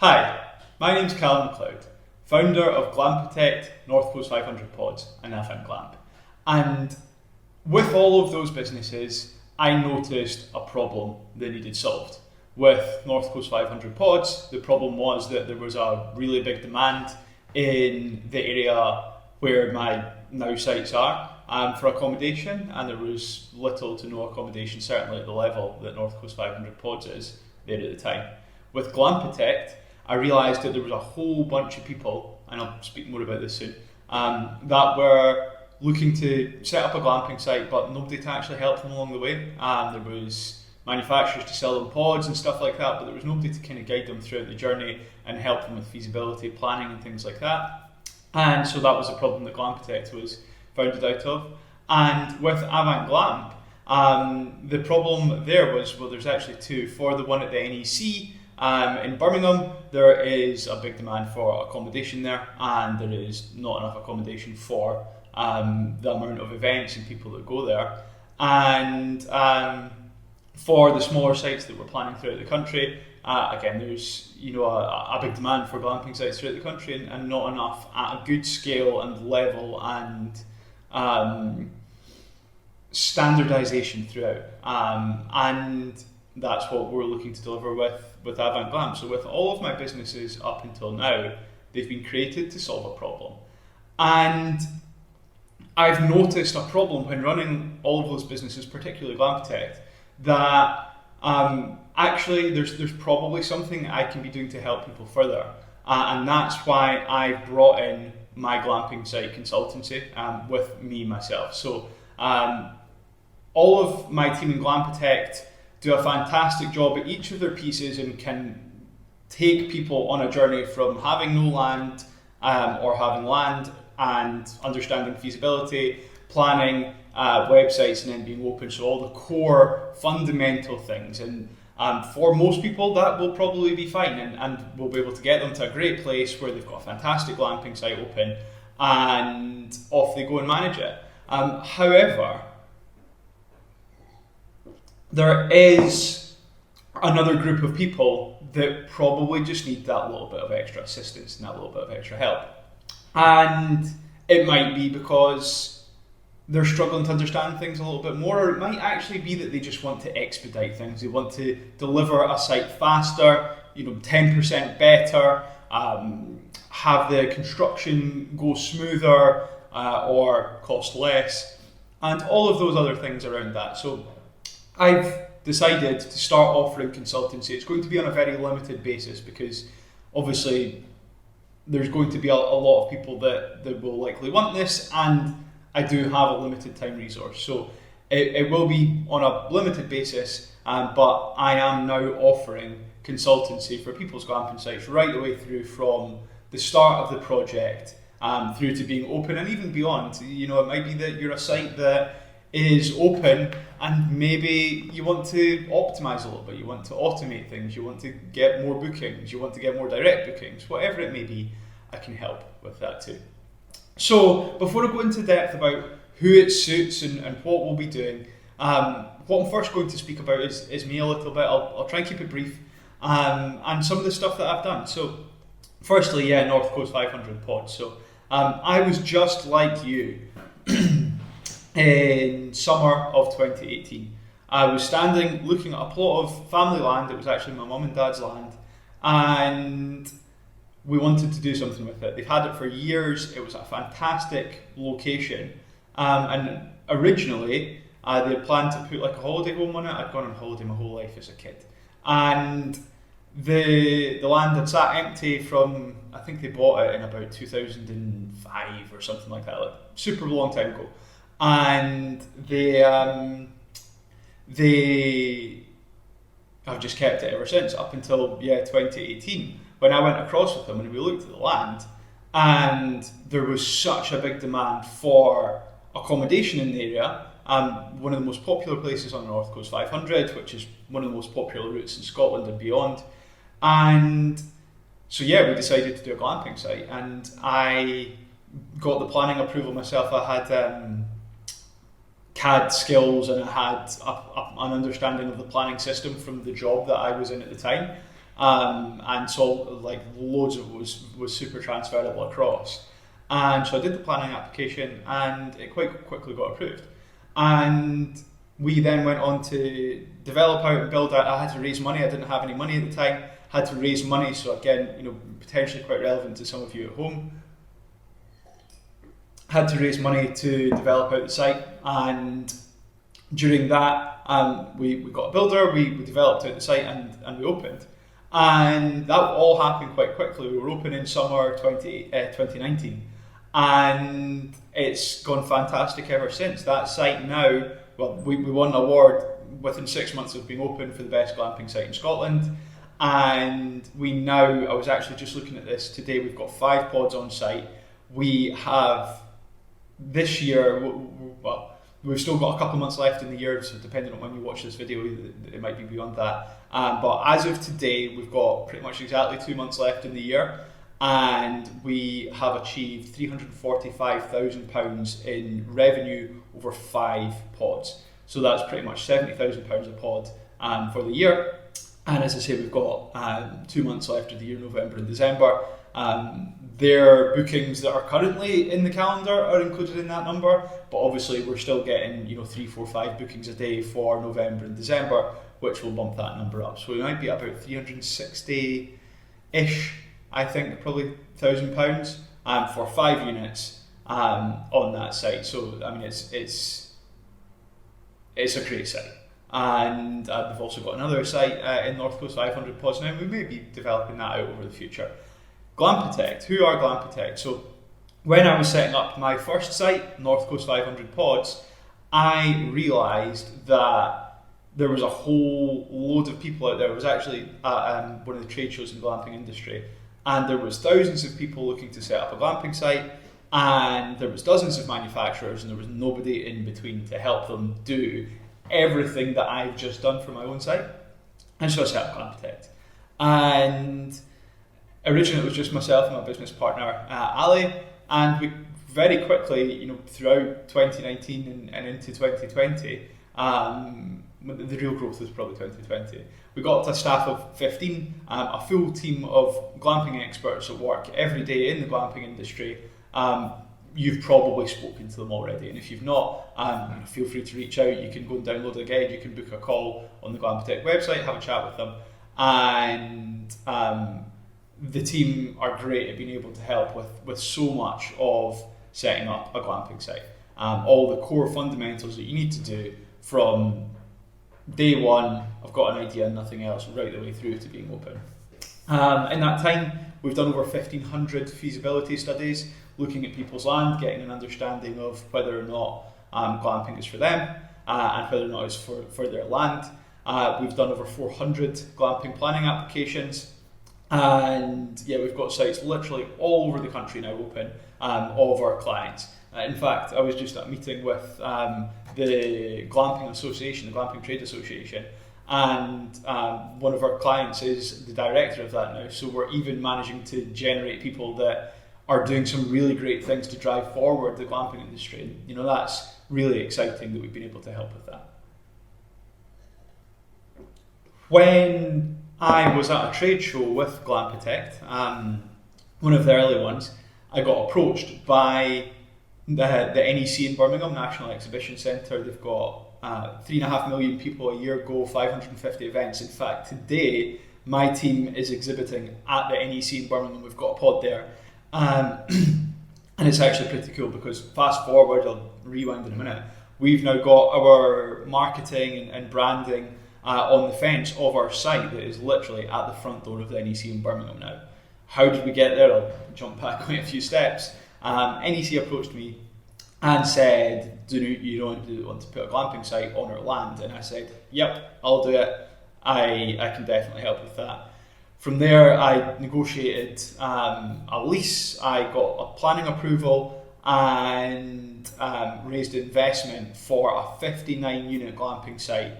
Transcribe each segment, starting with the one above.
Hi, my name's Calum MacLeod, founder of Glampitect, North Coast 500 Pods, and Avant Glamp. And with all of those businesses, I noticed a problem that needed solved. With North Coast 500 Pods, the problem was that there was a really big demand in the area where my now sites are for accommodation, and there was little to no accommodation, certainly at the level that North Coast 500 Pods is there at the time. With Glampitect, I realised that there was a whole bunch of people, and I'll speak more about this soon, that were looking to set up a glamping site, but nobody to actually help them along the way. There was manufacturers to sell them pods and stuff like that, but there was nobody to kind of guide them throughout the journey and help them with feasibility planning and things like that. And so that was a problem that Glampitect was founded out of. And with Avant Glamp, the problem there was, well, there's actually two. For the one at the NEC, in Birmingham, there is a big demand for accommodation there, and there is not enough accommodation for the amount of events and people that go there. And for the smaller sites that we're planning throughout the country, again, there's a big demand for glamping sites throughout the country, and not enough at a good scale and level and standardisation throughout. And that's what we're looking to deliver with Avant Glamp. So with all of my businesses up until now, they've been created to solve a problem. And I've noticed a problem when running all of those businesses, particularly Glampitect, that actually there's probably something I can be doing to help people further. And that's why I brought in my glamping site consultancy with me myself. So all of my team in Glampitect do a fantastic job at each of their pieces and can take people on a journey from having no land or having land and understanding feasibility, planning, websites, and then being open. So all the core fundamental things. And for most people, that will probably be fine, and we'll be able to get them to a great place where they've got a fantastic glamping site open, and off they go and manage it. However, there is another group of people that probably just need that little bit of extra assistance and that little bit of extra help. And it might be because they're struggling to understand things a little bit more, or it might actually be that they just want to expedite things. They want to deliver a site faster, 10% better, have the construction go smoother or cost less, and all of those other things around that. So I've decided to start offering consultancy. It's going to be on a very limited basis because obviously there's going to be a lot of people that will likely want this, and I do have a limited time resource. So it will be on a limited basis, but I am now offering consultancy for people's glamping sites right the way through from the start of the project through to being open and even beyond. It might be that you're a site that is open and maybe you want to optimize a little bit, you want to automate things, you want to get more bookings, you want to get more direct bookings, whatever it may be, I can help with that too. So before I go into depth about who it suits and what we'll be doing, what I'm first going to speak about is me a little bit. I'll try and keep it brief, and some of the stuff that I've done. So firstly, North Coast 500 Pods. So I was just like you in summer of 2018. I was standing looking at a plot of family land. It was actually my mum and dad's land, and we wanted to do something with it. They've had it for years. It was a fantastic location, and originally they had planned to put like a holiday home on it. I'd gone on holiday my whole life as a kid, and the land had sat empty from, I think they bought it in about 2005 or something like that, like super long time ago. And they have just kept it ever since, up until 2018, when I went across with them and we looked at the land, and there was such a big demand for accommodation in the area. One of the most popular places on the North Coast 500, which is one of the most popular routes in Scotland and beyond. And so we decided to do a glamping site, and I got the planning approval myself. I had CAD skills, and I had an understanding of the planning system from the job that I was in at the time. and so like loads of it was super transferable across. And so I did the planning application, and it quite quickly got approved. And we then went on to develop out and build out. I had to raise money. I didn't have any money at the time. Had to raise money. So again, potentially quite relevant to some of you at home. Had to raise money to develop out the site, and during that, we got a builder. We developed out the site, and we opened. And that all happened quite quickly. We were open in summer 2019. And it's gone fantastic ever since. That site now, well, we won an award within 6 months of being open for the best glamping site in Scotland. And I was actually just looking at this today, we've got 5 pods on site. We have this year, well, we've still got a couple of months left in the year, so depending on when you watch this video, it might be beyond that. But as of today, we've got pretty much exactly 2 months left in the year. And we have achieved £345,000 in revenue over 5 pods. So that's pretty much £70,000 a pod for the year. And as I say, we've got 2 months left of the year, November and December. Their bookings that are currently in the calendar are included in that number, but obviously we're still getting 3, 4, 5 bookings a day for November and December, which will bump that number up. So we might be at about 360-ish. I think probably £1,000 for 5 units on that site. So I mean, it's a great site. And we've also got another site in North Coast 500 pods now. We may be developing that out over the future. Glampitect. Who are Glampitect? So when I was setting up my first site, North Coast 500 pods, I realised that there was a whole load of people out there. I was actually at one of the trade shows in the glamping industry. And there was thousands of people looking to set up a glamping site, and there was dozens of manufacturers, and there was nobody in between to help them do everything that I've just done for my own site. And so I set up Glampitect. And originally it was just myself and my business partner, Ali, and we very quickly, throughout 2019 and into 2020, the real growth was probably 2020. We got to a staff of 15, a full team of glamping experts that work every day in the glamping industry. You've probably spoken to them already, and if you've not, feel free to reach out. You can go and download a guide, you can book a call on the Glampitect website, have a chat with them, and the team are great at being able to help with so much of setting up a glamping site. All the core fundamentals that you need to do from day one, I've got an idea and nothing else, right the way through to being open. In that time, we've done over 1,500 feasibility studies, looking at people's land, getting an understanding of whether or not glamping is for them, and whether or not it's for their land. We've done over 400 glamping planning applications, and we've got sites literally all over the country now open, all of our clients. In fact, I was just at a meeting with the Glamping Association, the Glamping Trade Association, and one of our clients is the director of that now. So we're even managing to generate people that are doing some really great things to drive forward the glamping industry. And, that's really exciting that we've been able to help with that. When I was at a trade show with Glampitect, one of the early ones, I got approached by the NEC in Birmingham, National Exhibition Centre. They've got 3.5 million people a year go, 550 events. In fact, today, my team is exhibiting at the NEC in Birmingham. We've got a pod there. And it's actually pretty cool because fast forward, I'll rewind in a minute, we've now got our marketing and branding on the fence of our site that is literally at the front door of the NEC in Birmingham now. How did we get there? I'll jump back quite a few steps. NEC approached me and said, do you want to put a glamping site on our land? And I said, yep, I'll do it. I can definitely help with that. From there, I negotiated a lease, I got a planning approval, and raised investment for a 59-unit glamping site.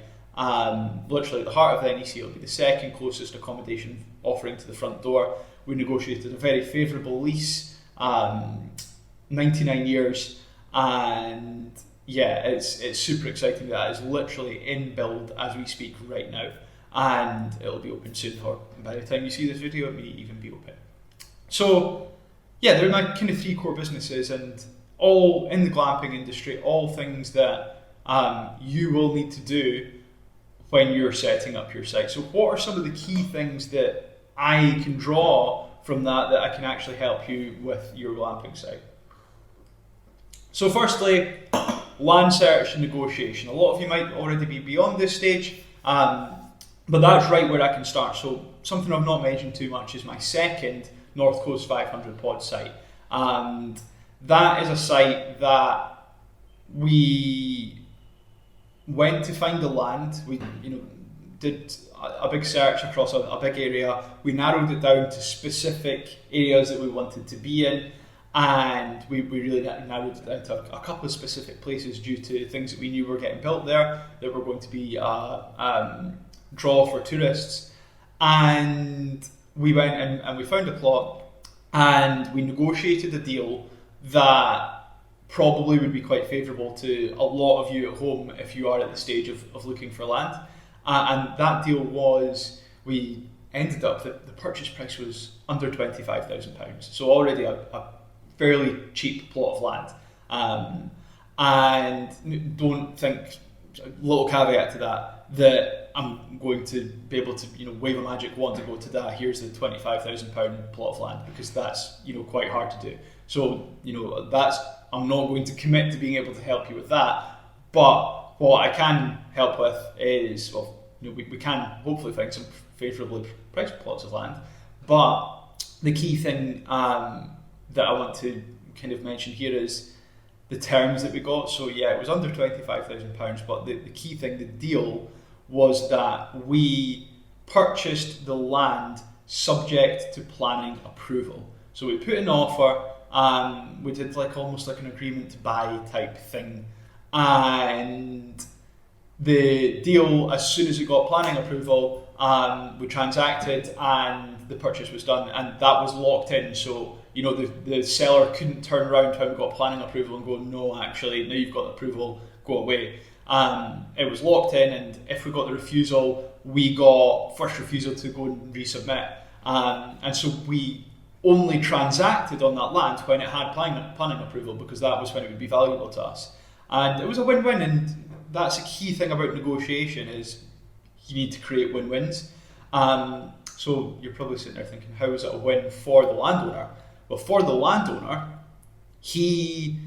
Literally at the heart of the NEC. It'll be the second closest accommodation offering to the front door. We negotiated a very favourable lease, 99 years, and it's super exciting that is literally in build as we speak right now. and it'll be open soon, or by the time you see this video it may even be open. So yeah, they're my kind of 3 core businesses, and all in the glamping industry, all things that you will need to do when you're setting up your site. So what are some of the key things that I can draw from that I can actually help you with your glamping site? So firstly, land search and negotiation. A lot of you might already be beyond this stage, but that's right where I can start. So something I've not mentioned too much is my second North Coast 500 pod site. And that is a site that we went to find the land. We did a big search across a big area. We narrowed it down to specific areas that we wanted to be in, and we really narrowed it down to a couple of specific places due to things that we knew were getting built there that were going to be a draw for tourists. And we went and we found a plot, and we negotiated a deal that probably would be quite favourable to a lot of you at home if you are at the stage of looking for land. And that deal was, we ended up, the purchase price was under £25,000. So already a fairly cheap plot of land. And don't think, little caveat to that I'm going to be able to wave a magic wand to go to that, here's the £25,000 plot of land, because that's quite hard to do. So I'm not going to commit to being able to help you with that, but what I can help with is, we can hopefully find some favourably priced plots of land, but the key thing that I want to kind of mention here is the terms that we got. So yeah, it was under £25,000, but the key thing, the deal, was that we purchased the land subject to planning approval. So we put an offer, we did almost like an agreement to buy type thing, and the deal, as soon as it got planning approval, we transacted and the purchase was done, and that was locked in. So the seller couldn't turn around when we got planning approval and go, no, actually, now you've got the approval, go away. It was locked in, and if we got the refusal, we got first refusal to go and resubmit. And so we only transacted on that land when it had planning approval, because that was when it would be valuable to us. And it was a win-win, and that's a key thing about negotiation, is you need to create win-wins. So you're probably sitting there thinking, how is it a win for the landowner? Well, for the landowner, he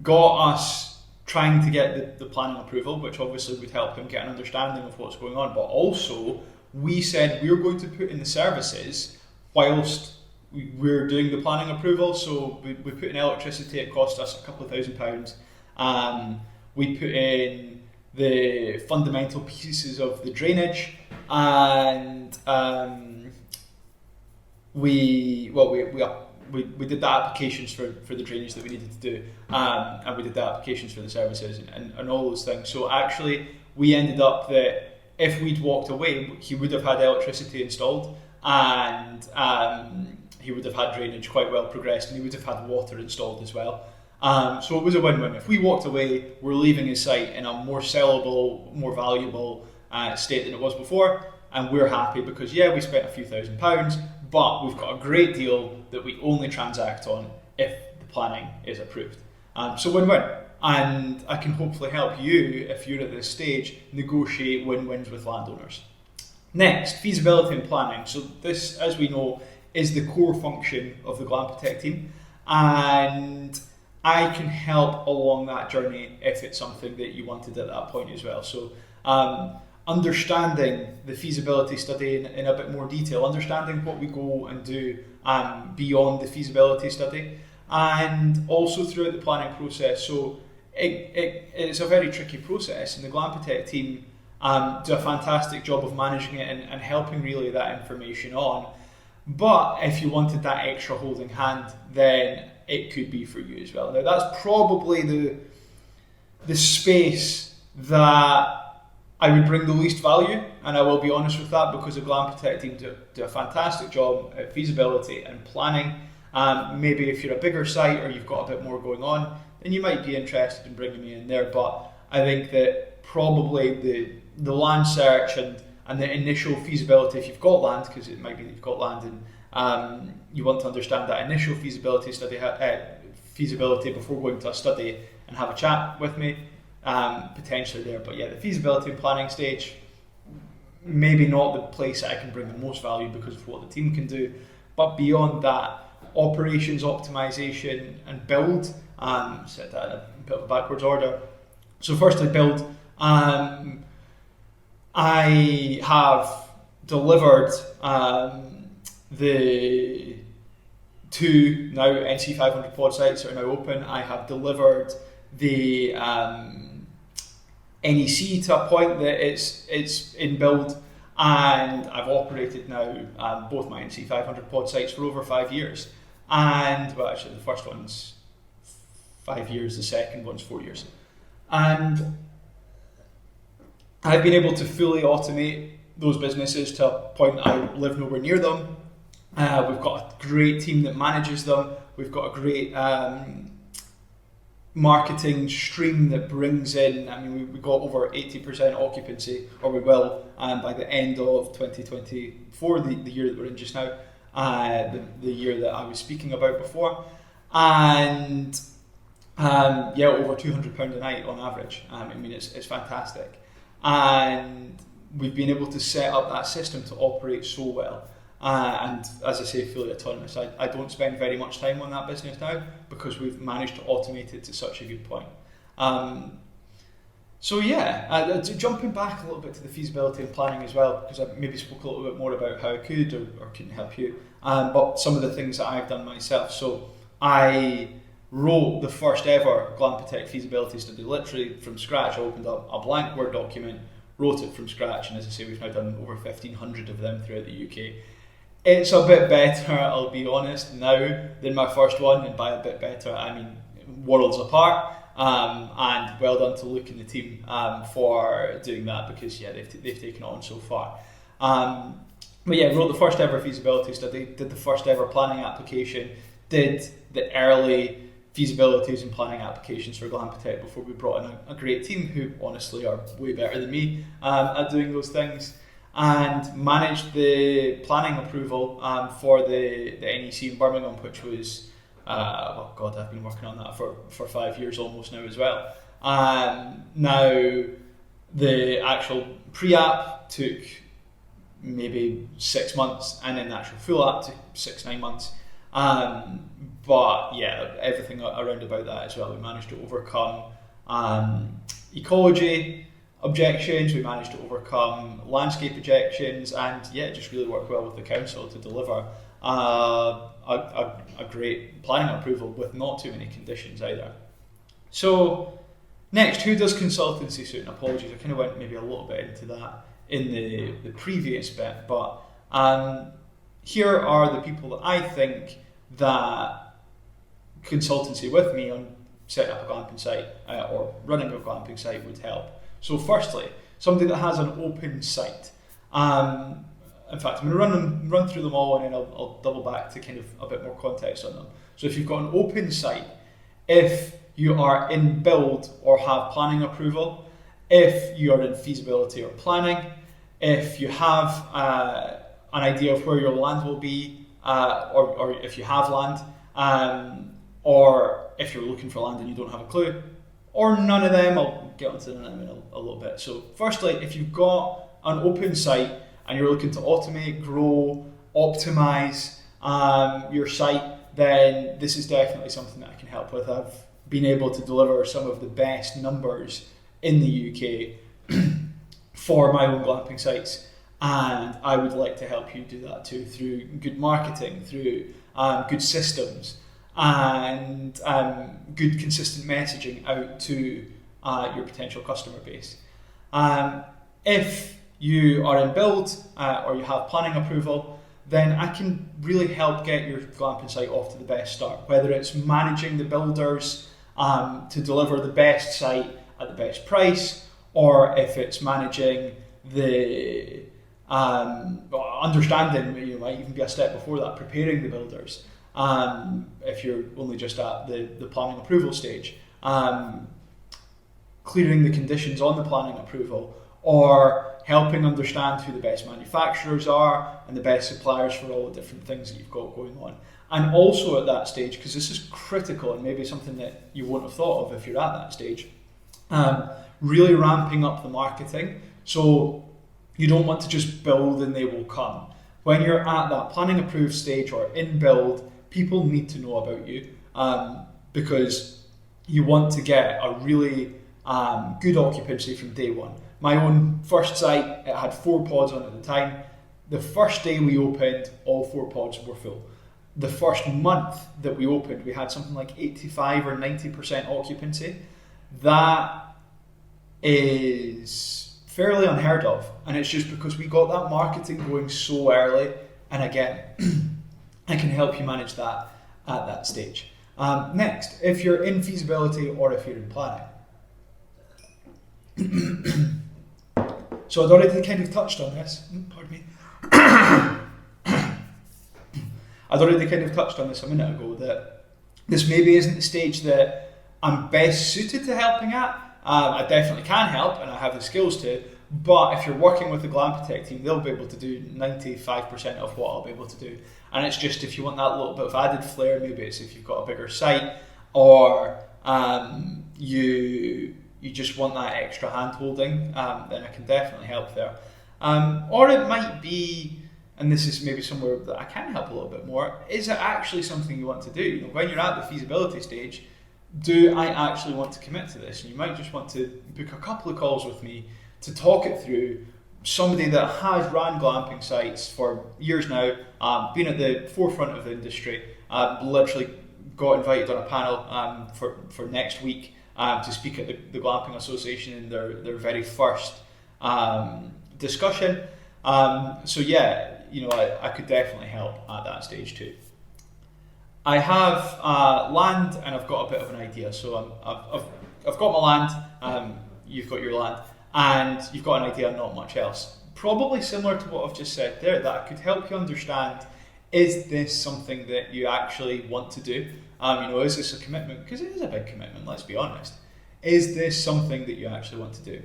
got us trying to get the planning approval, which obviously would help him get an understanding of what's going on, but also we said we're going to put in the services whilst we're doing the planning approval. So we put in electricity, it cost us a couple of £1,000. We put in the fundamental pieces of the drainage, and we did the applications for the drainage that we needed to do, and we did the applications for the services and all those things. So actually we ended up that if we'd walked away, he would have had electricity installed, and he would have had drainage quite well progressed, and he would have had water installed as well. So it was a win-win. If we walked away, we're leaving his site in a more sellable, more valuable state than it was before, and we're happy because, yeah, we spent a few £1,000s, but we've got a great deal that we only transact on if the planning is approved. So win-win. And I can hopefully help you, if you're at this stage, negotiate win-wins with landowners. Next, feasibility and planning. So this, as we know, is the core function of the Glampitect team, and I can help along that journey if it's something that you wanted at that point as well. So understanding the feasibility study in a bit more detail, understanding what we go and do beyond the feasibility study, and also throughout the planning process. So it's a very tricky process, and the Glampitect team do a fantastic job of managing it and helping relay that information on. But if you wanted that extra holding hand, then it could be for you as well. Now that's probably the space that I would bring the least value, and I will be honest with that, because the Glampitect team do a fantastic job at feasibility and planning. Maybe if you're a bigger site or you've got a bit more going on, then you might be interested in bringing me in there. But I think that probably the land search and and the initial feasibility, if you've got land, because it might be that you've got land and you want to understand that initial feasibility before going to a study and have a chat with me, potentially there. But yeah, the feasibility and planning stage, maybe not the place that I can bring the most value because of what the team can do, but beyond that, operations optimization and build, set that in a bit of a backwards order. So firstly, build. I have delivered the 2 now NC500 pod sites that are now open. I have delivered the NEC to a point that it's in build, and I've operated now both my NC500 pod sites for over 5 years. And well, actually, the first one's 5 years, the second one's 4 years. And I've been able to fully automate those businesses to a point I live nowhere near them. We've got a great team that manages them. We've got a great marketing stream that brings in, I mean, we got over 80% occupancy, or we will, by the end of 2024, the year that we're in just now, the year that I was speaking about before. And yeah, over £200 a night on average. I mean, it's fantastic. And we've been able to set up that system to operate so well. And as I say, fully autonomous. I don't spend very much time on that business now because we've managed to automate it to such a good point. So yeah, jumping back a little bit to the feasibility and planning as well, because I maybe spoke a little bit more about how I could or couldn't help you, but some of the things that I've done myself. So I wrote the first ever Glampitect feasibility study, literally from scratch. I opened up a blank Word document, wrote it from scratch, and as I say, we've now done over 1,500 of them throughout the UK. It's a bit better, I'll be honest, now than my first one, and by a bit better, I mean worlds apart. And well done to Luke and the team for doing that, because yeah, they've taken it on so far. But yeah, wrote the first ever feasibility study, did the first ever planning application, did the early feasibilities and planning applications for Glampitect before we brought in a great team who honestly are way better than me at doing those things, and managed the planning approval for the NEC in Birmingham, which was, oh God, I've been working on that for 5 years almost now as well. Now, the actual pre-app took maybe 6 months, and then the actual full app took 6-9 months. But yeah, everything around about that as well. We managed to overcome ecology objections, we managed to overcome landscape objections, and yeah, it just really worked well with the council to deliver a great planning approval with not too many conditions either. So next, who does consultancy suit? And apologies, I kind of went maybe a little bit into that in the previous bit, but here are the people that I think that consultancy with me on setting up a glamping site or running a glamping site would help. So firstly, somebody that has an open site. In fact, I'm going to run through them all, and then I'll double back to kind of a bit more context on them. So if you've got an open site, if you are in build or have planning approval, if you are in feasibility or planning, if you have an idea of where your land will be, or if you have land, or if you're looking for land and you don't have a clue, or none of them. I'll get onto them in a little bit. So firstly, if you've got an open site and you're looking to automate, grow, optimize your site, then this is definitely something that I can help with. I've been able to deliver some of the best numbers in the UK for my own glamping sites, and I would like to help you do that too, through good marketing, through good systems, and good consistent messaging out to your potential customer base. If you are in build or you have planning approval, then I can really help get your glamping site off to the best start, whether it's managing the builders to deliver the best site at the best price, or if it's managing the understanding, you might even be a step before that, preparing the builders. If you're only just at the planning approval stage, clearing the conditions on the planning approval, or helping understand who the best manufacturers are and the best suppliers for all the different things that you've got going on. And also at that stage, because this is critical and maybe something that you wouldn't have thought of if you're at that stage, really ramping up the marketing. So you don't want to just build and they will come. When you're at that planning approved stage or in build, people need to know about you, because you want to get a really good occupancy from day one. My own first site, it had 4 pods on at the time. The first day we opened, all 4 pods were full. The first month that we opened, we had something like 85 or 90% occupancy. That is fairly unheard of, and it's just because we got that marketing going so early. And again, I can help you manage that at that stage. Next, if you're in feasibility or if you're in planning. So I'd already kind of touched on this. Pardon me. I'd already kind of touched on this a minute ago, that this maybe isn't the stage that I'm best suited to helping at. I definitely can help and I have the skills to, but if you're working with the Glampitect team, they'll be able to do 95% of what I'll be able to do. And it's just if you want that little bit of added flair, maybe it's if you've got a bigger site, or you just want that extra hand holding, then I can definitely help there. Or it might be, and this is maybe somewhere that I can help a little bit more, is it actually something you want to do? You know, when you're at the feasibility stage, do I actually want to commit to this? And you might just want to book a couple of calls with me to talk it through. Somebody that has ran glamping sites for years now, been at the forefront of the industry, literally got invited on a panel for next week to speak at the Glamping Association in their very first discussion. So yeah, you know, I could definitely help at that stage too. I have land and I've got a bit of an idea. So I've got my land, you've got your land, and you've got an idea, not much else. Probably similar to what I've just said there, that I could help you understand, is this something that you actually want to do? You know, is this a commitment? Because it is a big commitment, let's be honest. Is this something that you actually want to do?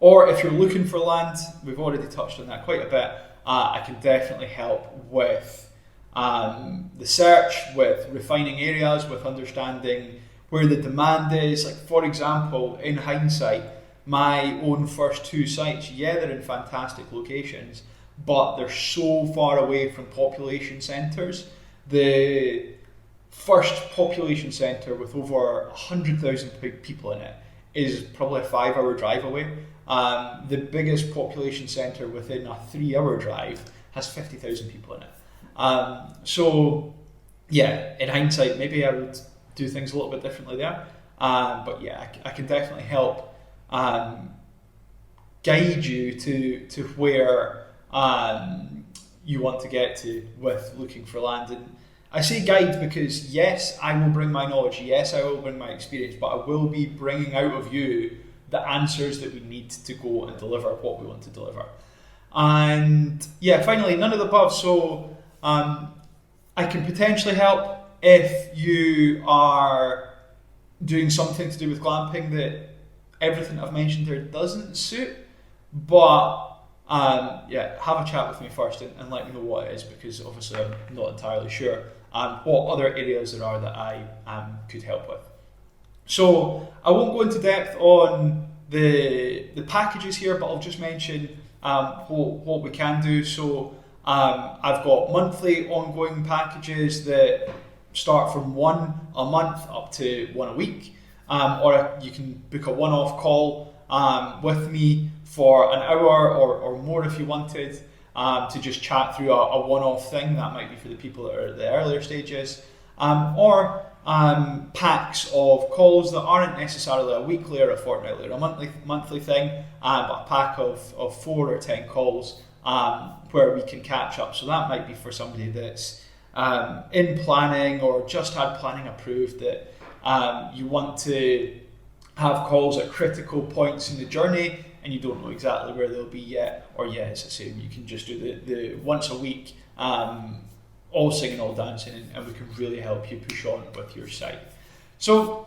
Or if you're looking for land, we've already touched on that quite a bit, I can definitely help with the search, with refining areas, with understanding where the demand is. Like, for example, in hindsight, my own first 2 sites, yeah, they're in fantastic locations, but they're so far away from population centres. The first population centre with over 100,000 people in it is probably a 5-hour drive away. The biggest population centre within a 3-hour drive has 50,000 people in it. So yeah, in hindsight, maybe I would do things a little bit differently there. But yeah, I can definitely help guide you to where you want to get to with looking for land. And I say guide because yes, I will bring my knowledge, yes, I will bring my experience, but I will be bringing out of you the answers that we need to go and deliver what we want to deliver. And yeah, finally, none of the above. So I can potentially help if you are doing something to do with glamping that everything I've mentioned here doesn't suit, but yeah, have a chat with me first and let me know what it is, because obviously I'm not entirely sure what other areas there are that I could help with. So I won't go into depth on the packages here, but I'll just mention what we can do. So I've got monthly ongoing packages that start from 1 a month up to 1 a week, or you can book a one-off call with me for an hour or more if you wanted, to just chat through a one-off thing. That might be for the people that are at the earlier stages, or packs of calls that aren't necessarily a weekly or a fortnightly or a monthly thing, but a pack of 4 or 10 calls where we can catch up. So that might be for somebody that's in planning or just had planning approved, that you want to have calls at critical points in the journey and you don't know exactly where they'll be yet. Or yeah, it's the same, you can just do the once a week, all singing, all dancing, and we can really help you push on with your site. So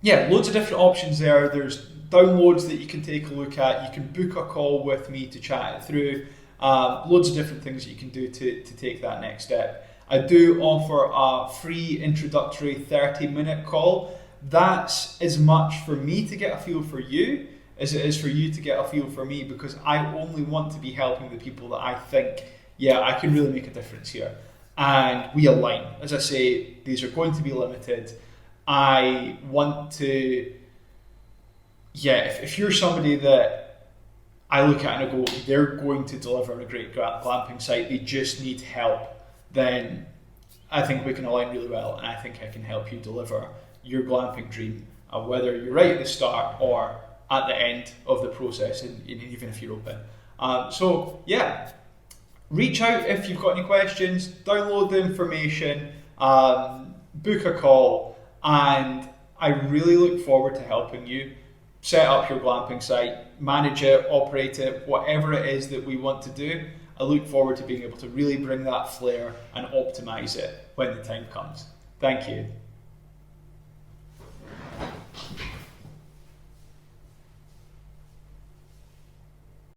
yeah, loads of different options there. There's downloads that you can take a look at. You can book a call with me to chat it through. Loads of different things that you can do to take that next step. I do offer a free introductory 30-minute call. That's as much for me to get a feel for you as it is for you to get a feel for me, because I only want to be helping the people that I think, yeah, I can really make a difference here. And we align. As I say, these are going to be limited. I want to, yeah, if you're somebody that I look at and I go, they're going to deliver a great glamping site, they just need help, then I think we can align really well, and I think I can help you deliver your glamping dream, whether you're right at the start or at the end of the process, and even if you're open. So yeah, reach out if you've got any questions, download the information, book a call, and I really look forward to helping you set up your glamping site, manage it, operate it, whatever it is that we want to do. I look forward to being able to really bring that flair and optimize it when the time comes. Thank you.